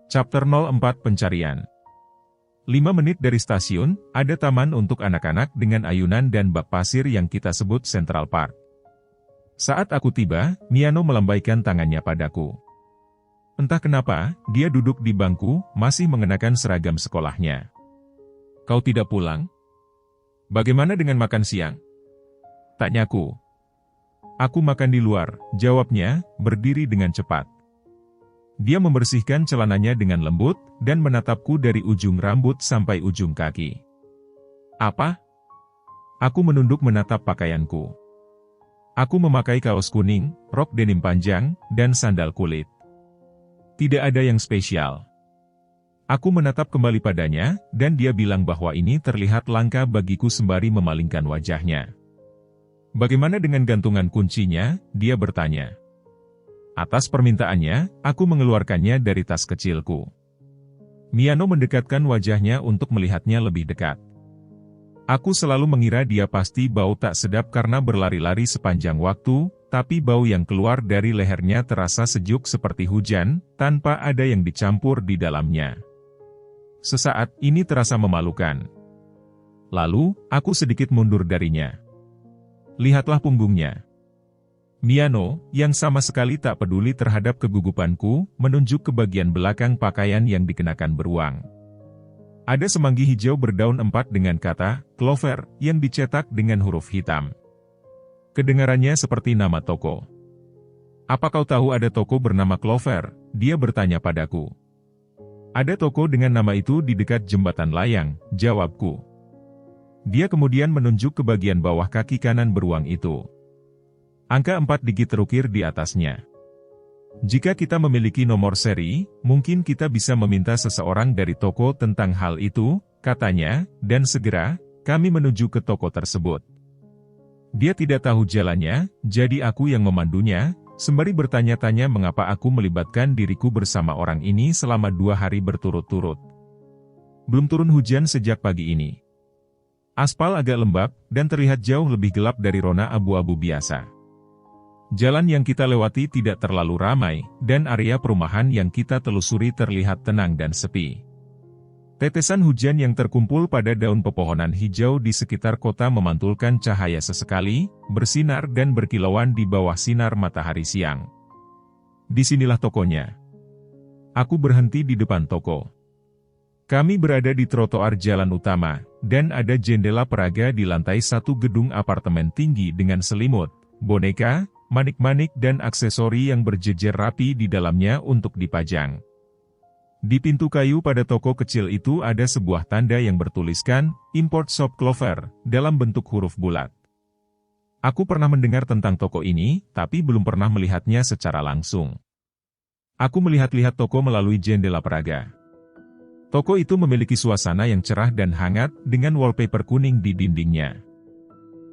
Chapter 04 Pencarian 5 menit dari stasiun, ada taman untuk anak-anak dengan ayunan dan bak pasir yang kita sebut Central Park. Saat aku tiba, Miyano melambaikan tangannya padaku. Entah kenapa, dia duduk di bangku, masih mengenakan seragam sekolahnya. Kau tidak pulang? Bagaimana dengan makan siang? Tanyaku. Aku makan di luar, jawabnya, berdiri dengan cepat. Dia membersihkan celananya dengan lembut, dan menatapku dari ujung rambut sampai ujung kaki. Apa? Aku menunduk menatap pakaianku. Aku memakai kaos kuning, rok denim panjang, dan sandal kulit. Tidak ada yang spesial. Aku menatap kembali padanya, dan dia bilang bahwa ini terlihat langka bagiku sembari memalingkan wajahnya. Bagaimana dengan gantungan kuncinya? Dia bertanya. Atas permintaannya, aku mengeluarkannya dari tas kecilku. Miyano mendekatkan wajahnya untuk melihatnya lebih dekat. Aku selalu mengira dia pasti bau tak sedap karena berlari-lari sepanjang waktu, tapi bau yang keluar dari lehernya terasa sejuk seperti hujan, tanpa ada yang dicampur di dalamnya. Sesaat ini terasa memalukan. Lalu, aku sedikit mundur darinya. Lihatlah punggungnya. Miyano, yang sama sekali tak peduli terhadap kegugupanku, menunjuk ke bagian belakang pakaian yang dikenakan beruang. Ada semanggi hijau berdaun 4 dengan kata, Clover, yang dicetak dengan huruf hitam. Kedengarannya seperti nama toko. Apa kau tahu ada toko bernama Clover? Dia bertanya padaku. Ada toko dengan nama itu di dekat jembatan layang, jawabku. Dia kemudian menunjuk ke bagian bawah kaki kanan beruang itu. Angka 4 digit terukir di atasnya. Jika kita memiliki nomor seri, mungkin kita bisa meminta seseorang dari toko tentang hal itu, katanya, dan segera, kami menuju ke toko tersebut. Dia tidak tahu jalannya, jadi aku yang memandunya, sembari bertanya-tanya mengapa aku melibatkan diriku bersama orang ini selama 2 hari berturut-turut. Belum turun hujan sejak pagi ini. Aspal agak lembab, dan terlihat jauh lebih gelap dari rona abu-abu biasa. Jalan yang kita lewati tidak terlalu ramai, dan area perumahan yang kita telusuri terlihat tenang dan sepi. Tetesan hujan yang terkumpul pada daun pepohonan hijau di sekitar kota memantulkan cahaya sesekali, bersinar dan berkilauan di bawah sinar matahari siang. Disinilah tokonya. Aku berhenti di depan toko. Kami berada di trotoar jalan utama, dan ada jendela peraga di lantai 1 gedung apartemen tinggi dengan selimut, boneka, manik-manik dan aksesori yang berjejer rapi di dalamnya untuk dipajang. Di pintu kayu pada toko kecil itu ada sebuah tanda yang bertuliskan, Import Shop Clover, dalam bentuk huruf bulat. Aku pernah mendengar tentang toko ini, tapi belum pernah melihatnya secara langsung. Aku melihat-lihat toko melalui jendela peraga. Toko itu memiliki suasana yang cerah dan hangat, dengan wallpaper kuning di dindingnya.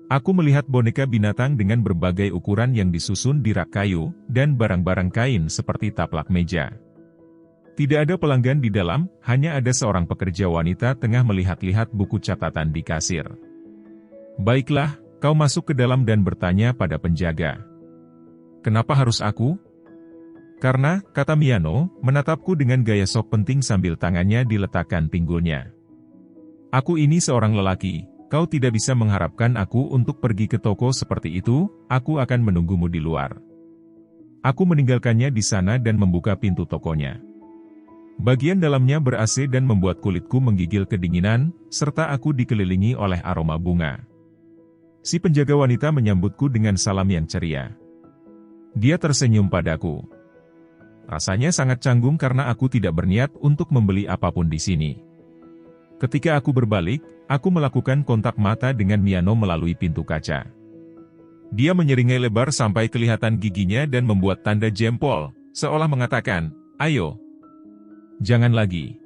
Aku melihat boneka binatang dengan berbagai ukuran yang disusun di rak kayu, dan barang-barang kain seperti taplak meja. Tidak ada pelanggan di dalam, hanya ada seorang pekerja wanita tengah melihat-lihat buku catatan di kasir. Baiklah, kau masuk ke dalam dan bertanya pada penjaga. Kenapa harus aku? Karena, kata Miyano, menatapku dengan gaya sok penting sambil tangannya diletakkan pinggulnya. Aku ini seorang lelaki. Kau tidak bisa mengharapkan aku untuk pergi ke toko seperti itu, aku akan menunggumu di luar. Aku meninggalkannya di sana dan membuka pintu tokonya. Bagian dalamnya ber-AC dan membuat kulitku menggigil kedinginan, serta aku dikelilingi oleh aroma bunga. Si penjaga wanita menyambutku dengan salam yang ceria. Dia tersenyum padaku. Rasanya sangat canggung karena aku tidak berniat untuk membeli apapun di sini. Ketika aku berbalik, aku melakukan kontak mata dengan Miyano melalui pintu kaca. Dia menyeringai lebar sampai kelihatan giginya dan membuat tanda jempol, seolah mengatakan, ayo. Jangan lagi.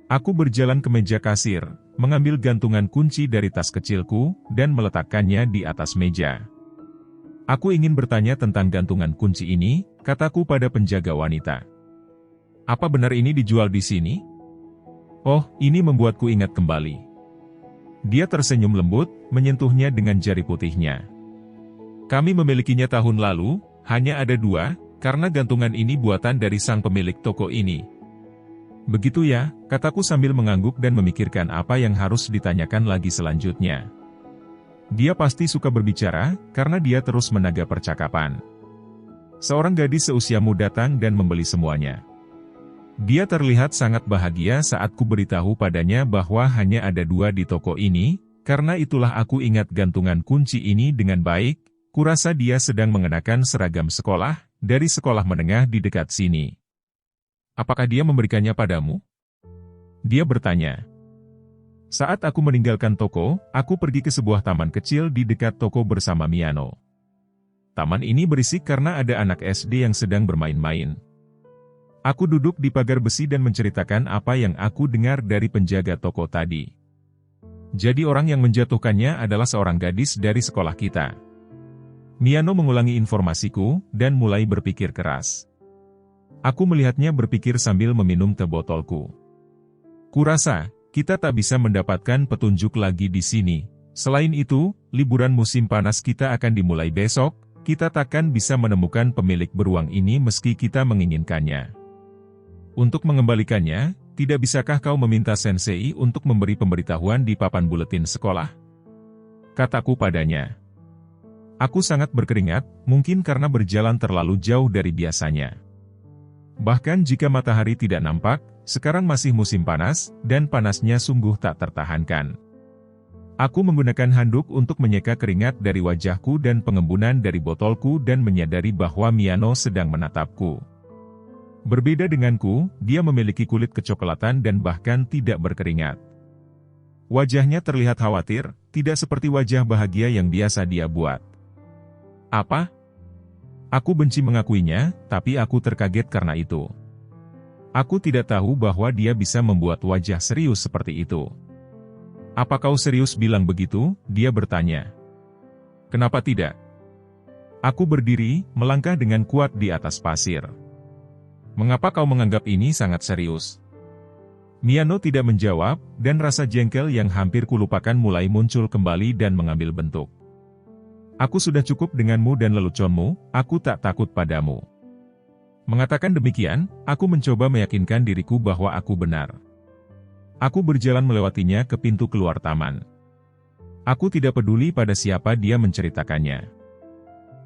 Aku berjalan ke meja kasir, mengambil gantungan kunci dari tas kecilku, dan meletakkannya di atas meja. Aku ingin bertanya tentang gantungan kunci ini, kataku pada penjaga wanita. Apa benar ini dijual di sini? Oh, ini membuatku ingat kembali. Dia tersenyum lembut, menyentuhnya dengan jari putihnya. Kami memilikinya tahun lalu, hanya ada 2, karena gantungan ini buatan dari sang pemilik toko ini. Begitu ya, kataku sambil mengangguk dan memikirkan apa yang harus ditanyakan lagi selanjutnya. Dia pasti suka berbicara, karena dia terus menaga percakapan. Seorang gadis seusiamu datang dan membeli semuanya. Dia terlihat sangat bahagia saat ku beritahu padanya bahwa hanya ada 2 di toko ini, karena itulah aku ingat gantungan kunci ini dengan baik. Kurasa dia sedang mengenakan seragam sekolah, dari sekolah menengah di dekat sini. Apakah dia memberikannya padamu? Dia bertanya. Saat aku meninggalkan toko, aku pergi ke sebuah taman kecil di dekat toko bersama Miyano. Taman ini berisik karena ada anak SD yang sedang bermain-main. Aku duduk di pagar besi dan menceritakan apa yang aku dengar dari penjaga toko tadi. Jadi orang yang menjatuhkannya adalah seorang gadis dari sekolah kita. Miyano mengulangi informasiku, dan mulai berpikir keras. Aku melihatnya berpikir sambil meminum teh botolku. Kurasa, kita tak bisa mendapatkan petunjuk lagi di sini. Selain itu, liburan musim panas kita akan dimulai besok, kita takkan bisa menemukan pemilik beruang ini meski kita menginginkannya. Untuk mengembalikannya, tidak bisakah kau meminta sensei untuk memberi pemberitahuan di papan buletin sekolah? Kataku padanya. Aku sangat berkeringat, mungkin karena berjalan terlalu jauh dari biasanya. Bahkan jika matahari tidak nampak, sekarang masih musim panas, dan panasnya sungguh tak tertahankan. Aku menggunakan handuk untuk menyeka keringat dari wajahku dan pengembunan dari botolku dan menyadari bahwa Miyano sedang menatapku. Berbeda denganku, dia memiliki kulit kecoklatan dan bahkan tidak berkeringat. Wajahnya terlihat khawatir, tidak seperti wajah bahagia yang biasa dia buat. Apa? Aku benci mengakuinya, tapi aku terkaget karena itu. Aku tidak tahu bahwa dia bisa membuat wajah serius seperti itu. Apa kau serius bilang begitu? Dia bertanya. Kenapa tidak? Aku berdiri, melangkah dengan kuat di atas pasir. Mengapa kau menganggap ini sangat serius? Miyano tidak menjawab, dan rasa jengkel yang hampir kulupakan mulai muncul kembali dan mengambil bentuk. Aku sudah cukup denganmu dan leluconmu, aku tak takut padamu. Mengatakan demikian, aku mencoba meyakinkan diriku bahwa aku benar. Aku berjalan melewatinya ke pintu keluar taman. Aku tidak peduli pada siapa dia menceritakannya.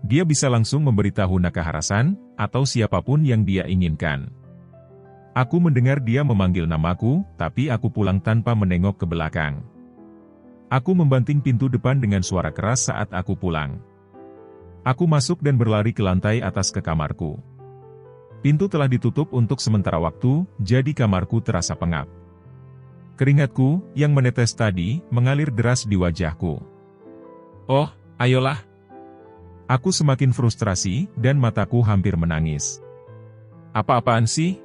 Dia bisa langsung memberitahu Nakaharasan, atau siapapun yang dia inginkan. Aku mendengar dia memanggil namaku, tapi aku pulang tanpa menengok ke belakang. Aku membanting pintu depan dengan suara keras saat aku pulang. Aku masuk dan berlari ke lantai atas ke kamarku. Pintu telah ditutup untuk sementara waktu, jadi kamarku terasa pengap. Keringatku, yang menetes tadi, mengalir deras di wajahku. Oh, ayolah. Aku semakin frustrasi, dan mataku hampir menangis. Apa-apaan sih?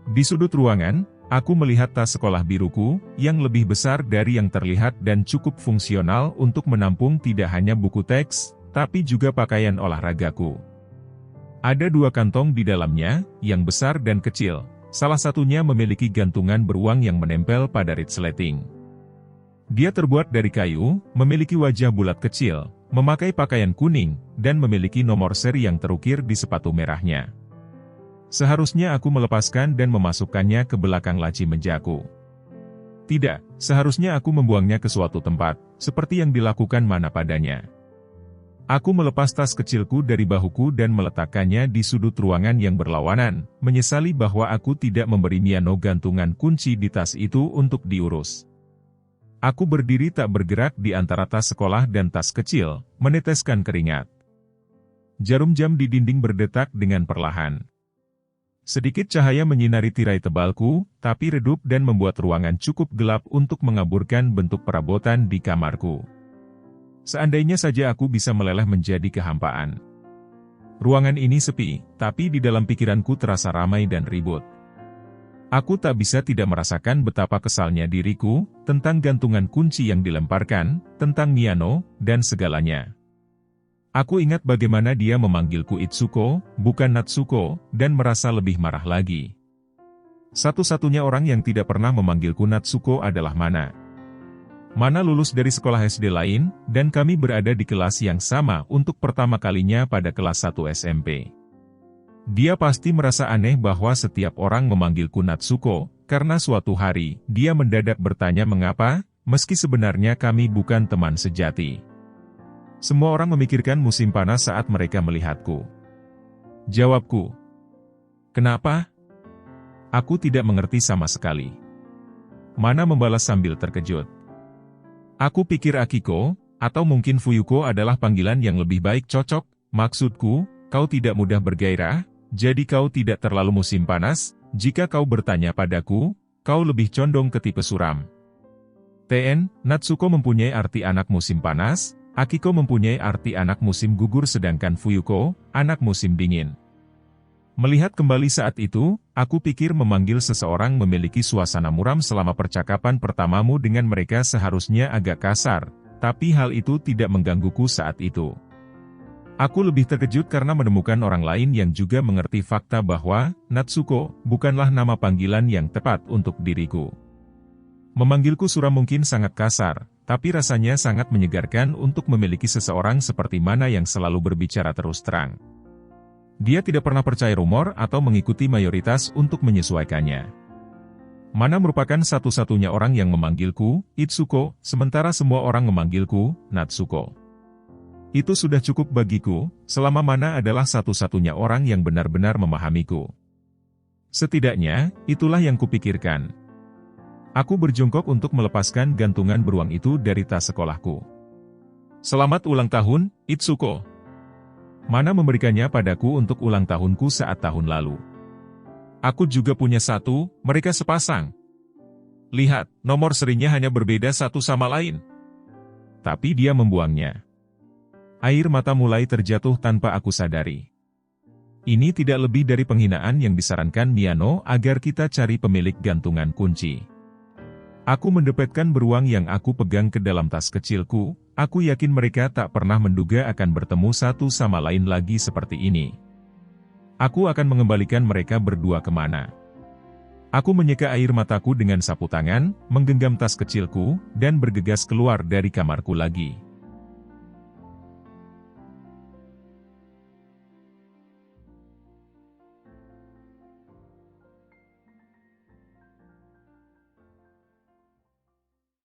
Di sudut ruangan, aku melihat tas sekolah biruku, yang lebih besar dari yang terlihat dan cukup fungsional untuk menampung tidak hanya buku teks, tapi juga pakaian olahragaku. Ada 2 kantong di dalamnya, yang besar dan kecil. Salah satunya memiliki gantungan beruang yang menempel pada resleting. Dia terbuat dari kayu, memiliki wajah bulat kecil, memakai pakaian kuning, dan memiliki nomor seri yang terukir di sepatu merahnya. Seharusnya aku melepaskan dan memasukkannya ke belakang laci mejaku. Tidak, seharusnya aku membuangnya ke suatu tempat, seperti yang dilakukan Mana padanya. Aku melepas tas kecilku dari bahuku dan meletakkannya di sudut ruangan yang berlawanan, menyesali bahwa aku tidak memberi Miyano gantungan kunci di tas itu untuk diurus. Aku berdiri tak bergerak di antara tas sekolah dan tas kecil, meneteskan keringat. Jarum jam di dinding berdetak dengan perlahan. Sedikit cahaya menyinari tirai tebalku, tapi redup dan membuat ruangan cukup gelap untuk mengaburkan bentuk perabotan di kamarku. Seandainya saja aku bisa meleleh menjadi kehampaan. Ruangan ini sepi, tapi di dalam pikiranku terasa ramai dan ribut. Aku tak bisa tidak merasakan betapa kesalnya diriku, tentang gantungan kunci yang dilemparkan, tentang Miyano, dan segalanya. Aku ingat bagaimana dia memanggilku Itsuko, bukan Natsuko, dan merasa lebih marah lagi. Satu-satunya orang yang tidak pernah memanggilku Natsuko adalah Mana. Mana lulus dari sekolah SD lain, dan kami berada di kelas yang sama untuk pertama kalinya pada kelas 1 SMP. Dia pasti merasa aneh bahwa setiap orang memanggilku Natsuko, karena suatu hari, dia mendadak bertanya mengapa, meski sebenarnya kami bukan teman sejati. Semua orang memikirkan musim panas saat mereka melihatku. Jawabku. Kenapa? Aku tidak mengerti sama sekali. Mana membalas sambil terkejut. Aku pikir Akiko, atau mungkin Fuyuko adalah panggilan yang lebih baik cocok, maksudku, kau tidak mudah bergairah, jadi kau tidak terlalu musim panas, jika kau bertanya padaku, kau lebih condong ke tipe suram. TN, Natsuko mempunyai arti anak musim panas, Akiko mempunyai arti anak musim gugur sedangkan Fuyuko, anak musim dingin. Melihat kembali saat itu, aku pikir memanggil seseorang memiliki suasana muram selama percakapan pertamamu dengan mereka seharusnya agak kasar, tapi hal itu tidak menggangguku saat itu. Aku lebih terkejut karena menemukan orang lain yang juga mengerti fakta bahwa Natsuko bukanlah nama panggilan yang tepat untuk diriku. Memanggilku suram mungkin sangat kasar, tapi rasanya sangat menyegarkan untuk memiliki seseorang seperti Mana yang selalu berbicara terus terang. Dia tidak pernah percaya rumor atau mengikuti mayoritas untuk menyesuaikannya. Mana merupakan satu-satunya orang yang memanggilku Itsuko, sementara semua orang memanggilku Natsuko. Itu sudah cukup bagiku, selama Mana adalah satu-satunya orang yang benar-benar memahamiku. Setidaknya, itulah yang kupikirkan. Aku berjongkok untuk melepaskan gantungan beruang itu dari tas sekolahku. Selamat ulang tahun, Itsuko. Mana memberikannya padaku untuk ulang tahunku saat tahun lalu. Aku juga punya satu, mereka sepasang. Lihat, nomor serinya hanya berbeda satu sama lain. Tapi dia membuangnya. Air mata mulai terjatuh tanpa aku sadari. Ini tidak lebih dari penghinaan yang disarankan Miyano agar kita cari pemilik gantungan kunci. Aku mendepetkan beruang yang aku pegang ke dalam tas kecilku. Aku yakin mereka tak pernah menduga akan bertemu satu sama lain lagi seperti ini. Aku akan mengembalikan mereka berdua kemana. Aku menyeka air mataku dengan sapu tangan, menggenggam tas kecilku, dan bergegas keluar dari kamarku lagi.